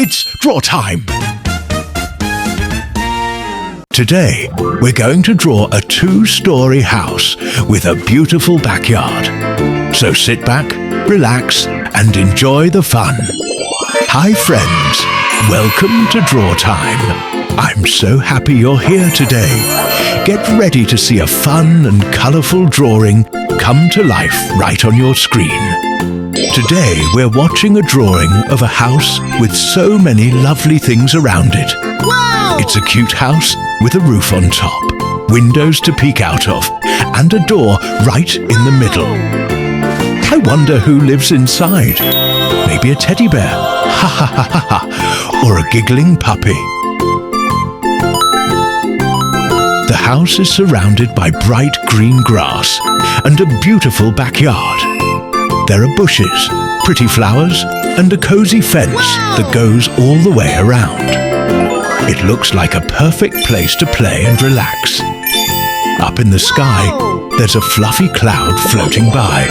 It's draw time! Today, we're going to draw a 2-story house with a beautiful backyard. So sit back, relax, and enjoy the fun. Hi friends, welcome to Draw Time. I'm so happy you're here today. Get ready to see a fun and colourful drawing come to life right on your screen. Today, we're watching a drawing of a house with so many lovely things around it. Wow! It's a cute house with a roof on top, windows to peek out of, and a door right in the middle. I wonder who lives inside. Maybe a teddy bear, ha ha ha ha ha, or a giggling puppy. The house is surrounded by bright green grass and a beautiful backyard. There are bushes, pretty flowers, and a cozy fence that goes all the way around. It looks like a perfect place to play and relax. Up in the sky, there's a fluffy cloud floating by,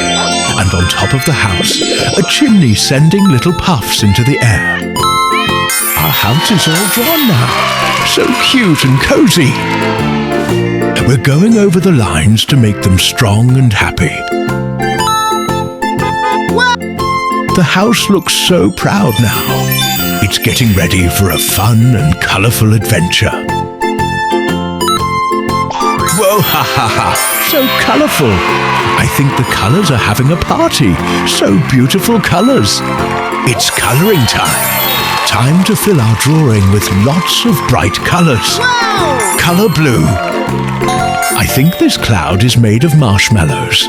and on top of the house, a chimney sending little puffs into the air. Our house is all drawn now. So cute and cozy. We're going over the lines to make them strong and happy. The house looks so proud now. It's getting ready for a fun and colourful adventure. Whoa, ha ha ha, so colourful. I think the colours are having a party. So beautiful colours. It's colouring time. Time to fill our drawing with lots of bright colours. Colour blue. I think this cloud is made of marshmallows.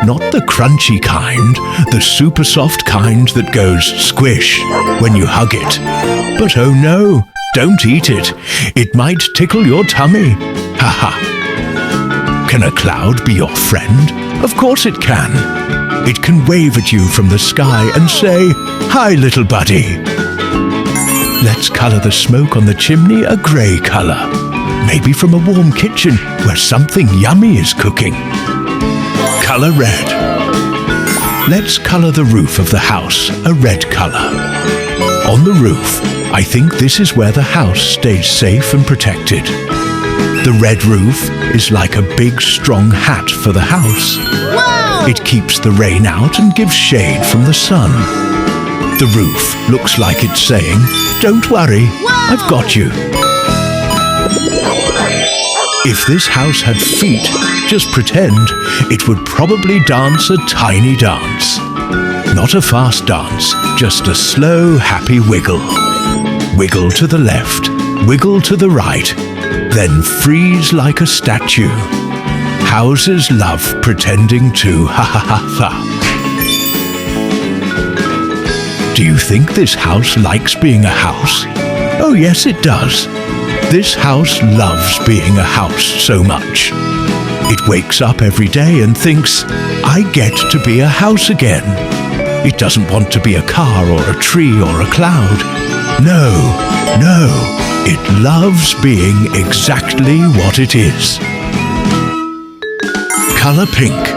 Not the crunchy kind, the super soft kind that goes squish when you hug it. But oh no, don't eat it. It might tickle your tummy. Ha ha. Can a cloud be your friend? Of course it can. It can wave at you from the sky and say, "Hi, little buddy." Let's colour the smoke on the chimney a grey colour. Maybe from a warm kitchen where something yummy is cooking. Colour red. Let's colour the roof of the house a red colour. On the roof, I think this is where the house stays safe and protected. The red roof is like a big strong hat for the house. Wow! It keeps the rain out and gives shade from the sun. The roof looks like it's saying, "Don't worry, I've got you." If this house had feet, just pretend, it would probably dance a tiny dance. Not a fast dance, just a slow, happy wiggle. Wiggle to the left, wiggle to the right, then freeze like a statue. Houses love pretending to, ha ha ha ha. Do you think this house likes being a house? Oh yes, it does. This house loves being a house so much. It wakes up every day and thinks, "I get to be a house again." It doesn't want to be a car or a tree or a cloud. No, no, it loves being exactly what it is. Colour pink.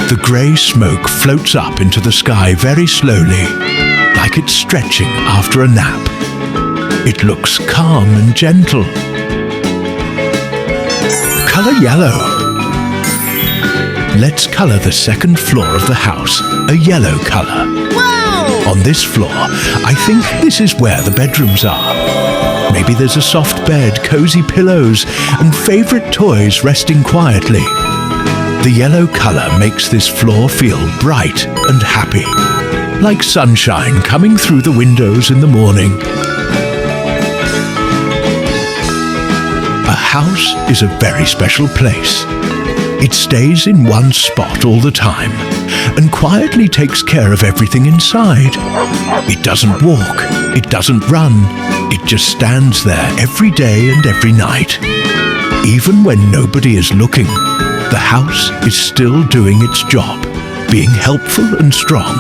The grey smoke floats up into the sky very slowly, like it's stretching after a nap. It looks calm and gentle. Colour yellow. Let's colour the second floor of the house a yellow colour. Wow! On this floor, I think this is where the bedrooms are. Maybe there's a soft bed, cosy pillows, and favourite toys resting quietly. The yellow colour makes this floor feel bright and happy, like sunshine coming through the windows in the morning. A house is a very special place. It stays in one spot all the time and quietly takes care of everything inside. It doesn't walk, it doesn't run, it just stands there every day and every night. Even when nobody is looking, the house is still doing its job, being helpful and strong.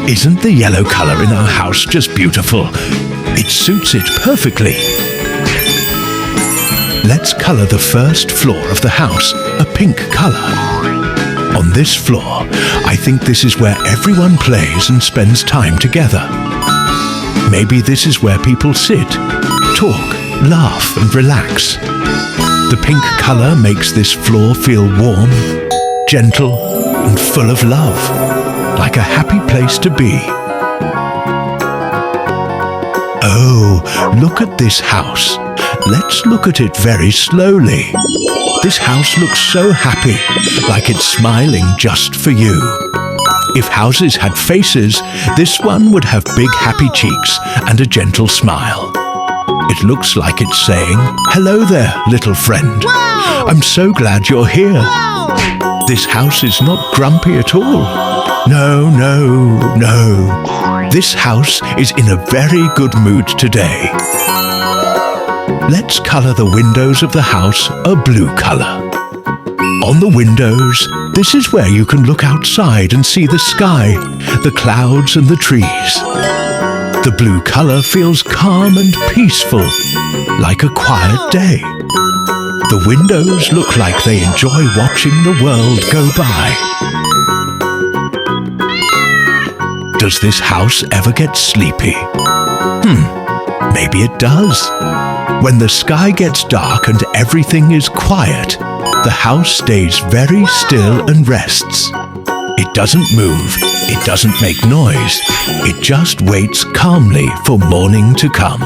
Isn't the yellow colour in our house just beautiful? It suits it perfectly. Let's colour the first floor of the house a pink colour. On this floor, I think this is where everyone plays and spends time together. Maybe this is where people sit, talk, laugh and relax. The pink color makes this floor feel warm, gentle and full of love, like a happy place to be. Oh, look at this house. Let's look at it very slowly. This house looks so happy, like it's smiling just for you. If houses had faces, this one would have big happy cheeks and a gentle smile. It looks like it's saying, "Hello there, little friend. Wow! I'm so glad you're here." Wow! This house is not grumpy at all. No, no, no. This house is in a very good mood today. Let's color the windows of the house a blue color. On the windows, this is where you can look outside and see the sky, the clouds and the trees. The blue color feels calm and peaceful, like a quiet day. The windows look like they enjoy watching the world go by. Does this house ever get sleepy? Maybe it does. When the sky gets dark and everything is quiet, the house stays very still and rests. It doesn't move, it doesn't make noise, it just waits calmly for morning to come.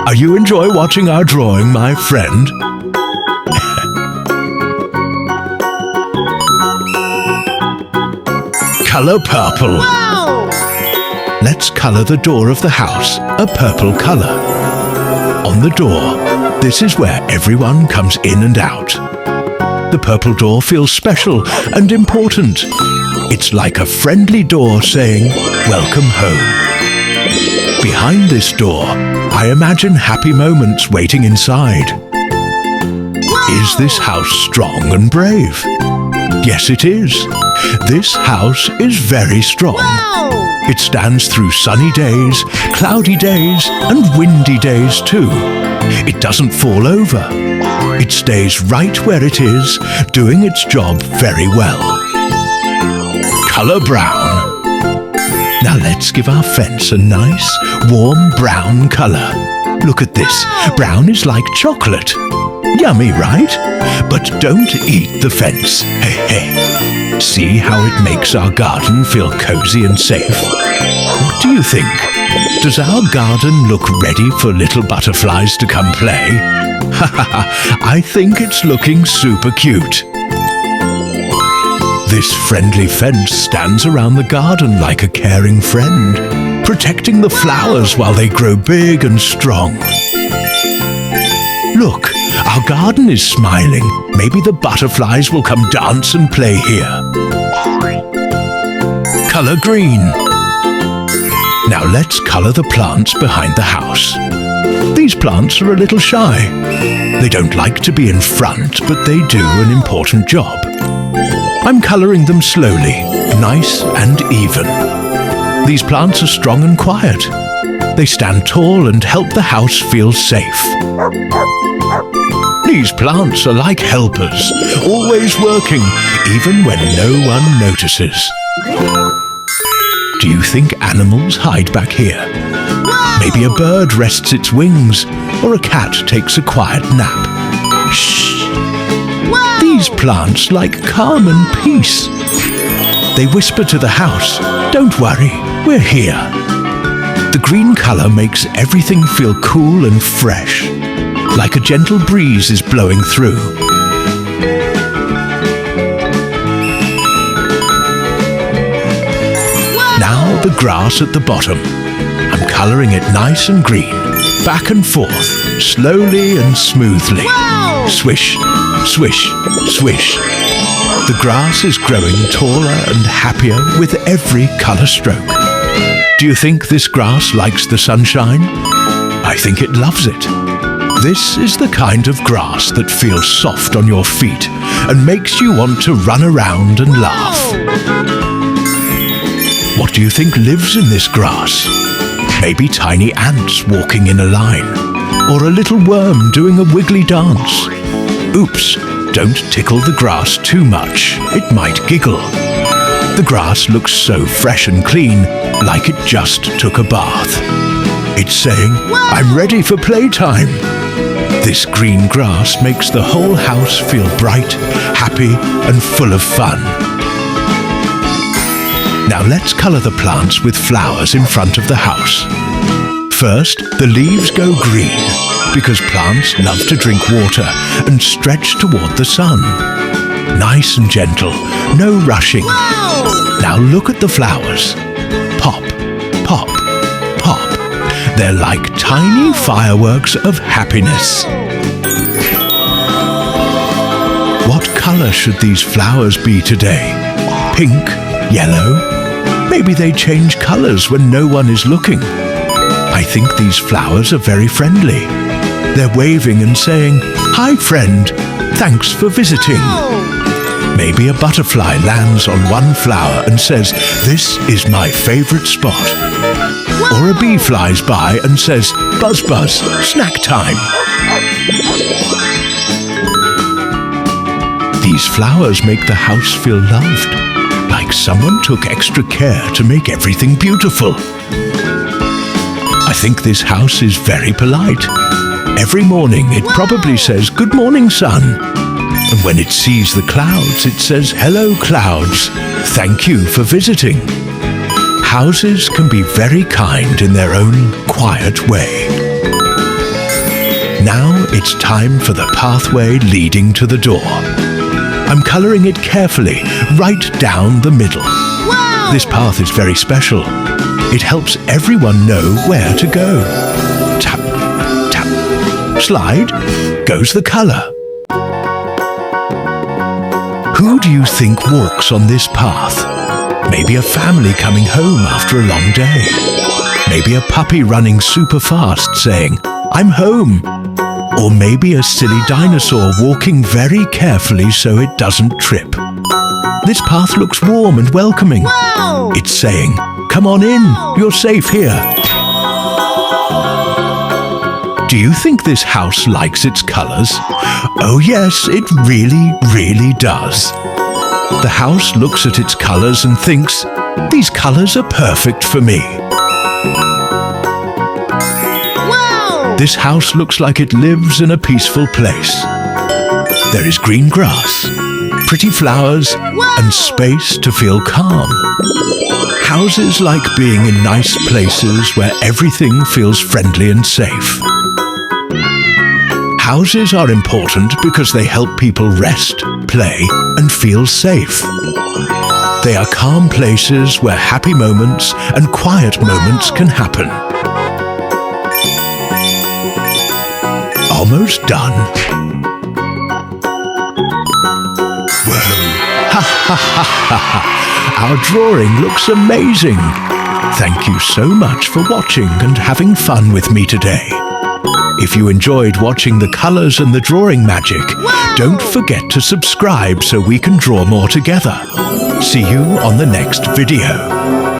Are you enjoy watching our drawing, my friend? Color purple. Wow! Let's color the door of the house a purple color. On the door, this is where everyone comes in and out. The purple door feels special and important. It's like a friendly door saying, "Welcome home." Behind this door, I imagine happy moments waiting inside. Is this house strong and brave? Yes, it is. This house is very strong. Wow! It stands through sunny days, cloudy days, and windy days too. It doesn't fall over. It stays right where it is, doing its job very well. Color brown. Now let's give our fence a nice, warm brown color. Look at this. Brown is like chocolate. Yummy, right? But don't eat the fence. Hey, hey. See how it makes our garden feel cozy and safe? What do you think? Does our garden look ready for little butterflies to come play? Ha ha ha, I think it's looking super cute. This friendly fence stands around the garden like a caring friend, protecting the flowers while they grow big and strong. Look, our garden is smiling. Maybe the butterflies will come dance and play here. Color green. Now let's color the plants behind the house. These plants are a little shy. They don't like to be in front, but they do an important job. I'm coloring them slowly, nice and even. These plants are strong and quiet. They stand tall and help the house feel safe. These plants are like helpers, always working, even when no one notices. Do you think animals hide back here? Maybe a bird rests its wings, or a cat takes a quiet nap. Shh! Wow! These plants like calm and peace. They whisper to the house, "Don't worry, we're here." The green color makes everything feel cool and fresh, like a gentle breeze is blowing through. Now the grass at the bottom. I'm coloring it nice and green, back and forth, slowly and smoothly. Wow! Swish, swish, swish. The grass is growing taller and happier with every color stroke. Do you think this grass likes the sunshine? I think it loves it. This is the kind of grass that feels soft on your feet and makes you want to run around and laugh. What do you think lives in this grass? Maybe tiny ants walking in a line, or a little worm doing a wiggly dance. Oops, Don't tickle the grass too much. It might giggle. The grass looks so fresh and clean, like it just took a bath. It's saying, I'm ready for playtime. This green grass makes the whole house feel bright, happy, and full of fun. Now let's colour the plants with flowers in front of the house. First, the leaves go green, because plants love to drink water and stretch toward the sun. Nice and gentle, no rushing. Wow! Now look at the flowers. Pop, pop, pop. They're like tiny fireworks of happiness. What colour should these flowers be today? Pink? Yellow? Maybe they change colours when no one is looking. I think these flowers are very friendly. They're waving and saying, "Hi friend, thanks for visiting." Maybe a butterfly lands on one flower and says, "This is my favourite spot." Or a bee flies by and says, "Buzz buzz, snack time." These flowers make the house feel loved, like someone took extra care to make everything beautiful. I think this house is very polite. Every morning it probably says, "Good morning, sun." And when it sees the clouds, it says, "Hello, clouds. Thank you for visiting." Houses can be very kind in their own quiet way. Now it's time for the pathway leading to the door. I'm colouring it carefully, right down the middle. Wow! This path is very special. It helps everyone know where to go. Tap, tap, slide, goes the colour. Who do you think walks on this path? Maybe a family coming home after a long day. Maybe a puppy running super fast saying, "I'm home." Or maybe a silly dinosaur walking very carefully so it doesn't trip. This path looks warm and welcoming. Wow! It's saying, "Come on in, you're safe here." Do you think this house likes its colours? Oh yes, it really, really does. The house looks at its colours and thinks, "These colours are perfect for me." Wow! This house looks like it lives in a peaceful place. There is green grass, pretty flowers, and space to feel calm. Houses like being in nice places where everything feels friendly and safe. Houses are important because they help people rest, play, and feel safe. They are calm places where happy moments and quiet moments can happen. Almost done. Whoa! Ha ha ha ha ha! Our drawing looks amazing. Thank you so much for watching and having fun with me today. If you enjoyed watching the colours and the drawing magic, don't forget to subscribe so we can draw more together. See you on the next video.